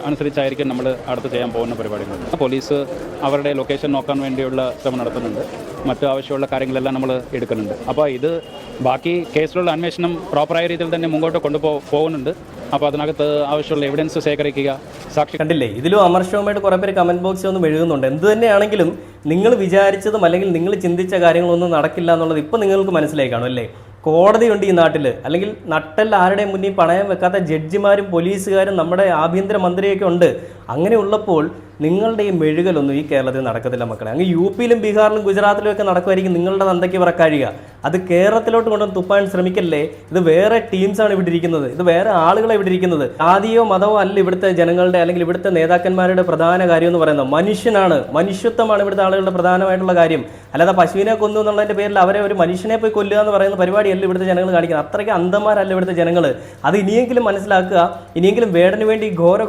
അനുസരിച്ചായിരിക്കും നമ്മൾ അടുത്ത് ചെയ്യാൻ പോകുന്ന പരിപാടികൾ. പോലീസ് അവരുടെ ലൊക്കേഷൻ നോക്കാൻ വേണ്ടിയുള്ള ശ്രമം നടത്തുന്നുണ്ട്. മറ്റു ആവശ്യമുള്ള കാര്യങ്ങളെല്ലാം നമ്മൾ എടുക്കുന്നുണ്ട്. അപ്പോൾ ഇത് ബാക്കി കേസിലുള്ള അന്വേഷണം പ്രോപ്പറായ രീതിയിൽ തന്നെ മുമ്പോട്ട് പോകുന്നുണ്ട്. അപ്പോൾ അതിനകത്ത് ആവശ്യമുള്ള എവിഡൻസ് ശേഖരിക്കുക, സാക്ഷി കണ്ടില്ലേ. ഇതിലും അമർഷവുമായിട്ട് കുറേ പേര് കമൻറ്റ് ബോക്സിൽ ഒന്നും എഴുതുന്നുണ്ട്. എന്ത് തന്നെയാണെങ്കിലും നിങ്ങൾ വിചാരിച്ചതും അല്ലെങ്കിൽ നിങ്ങൾ ചിന്തിച്ച കാര്യങ്ങളൊന്നും നടക്കില്ല എന്നുള്ളത് ഇപ്പോൾ നിങ്ങൾക്ക് മനസ്സിലായി കാണും അല്ലേ. കോടതിയുണ്ട് ഈ നാട്ടിൽ, അല്ലെങ്കിൽ നട്ടൽ ആരുടെയും മുന്നിൽ പണയം വെക്കാത്ത ജഡ്ജിമാരും പോലീസുകാരും നമ്മുടെ ആഭ്യന്തര മന്ത്രിയൊക്കെ ഉണ്ട്. അങ്ങനെയുള്ളപ്പോൾ നിങ്ങളുടെ ഈ മെഴുകലൊന്നും ഈ കേരളത്തിൽ നടക്കത്തില്ല മക്കളെ. അങ്ങ് യു പിയിലും ബീഹാറിലും ഗുജറാത്തിലും ഒക്കെ നടക്കുമായിരിക്കും നിങ്ങളുടെ തന്തയ്ക്ക് പറക്കാഴിക. അത് കേരളത്തിലോട്ട് കൊണ്ടുവന്ന് തുപ്പാൻ ശ്രമിക്കല്ലേ. ഇത് വേറെ ടീംസാണ് ഇവിടെ ഇരിക്കുന്നത്, ഇത് വേറെ ആളുകളെ ഇവിടെ ഇരിക്കുന്നത്. ജാതിയോ മതമോ അല്ല ഇവിടുത്തെ ജനങ്ങളുടെ അല്ലെങ്കിൽ ഇവിടുത്തെ നേതാക്കന്മാരുടെ പ്രധാന കാര്യം എന്ന് പറയുന്നത് മനുഷ്യനാണ്, മനുഷ്യത്വമാണ് ഇവിടുത്തെ ആളുകളുടെ പ്രധാനമായിട്ടുള്ള കാര്യം. അല്ലാതെ പശുവിനെ കൊന്നു എന്നുള്ളതിൻ്റെ പേരിൽ അവരെ ഒരു മനുഷ്യനെ പോയി കൊല്ലുക എന്ന് പറയുന്ന പരിപാടിയല്ല ഇവിടുത്തെ ജനങ്ങൾ കാണിക്കുന്നത്. അത്രയ്ക്ക് അന്ധന്മാരല്ല ഇവിടുത്തെ ജനങ്ങൾ. അത് ഇനിയെങ്കിലും മനസ്സിലാക്കുക. ഇനിയെങ്കിലും വേടന് വേണ്ടി ഘോര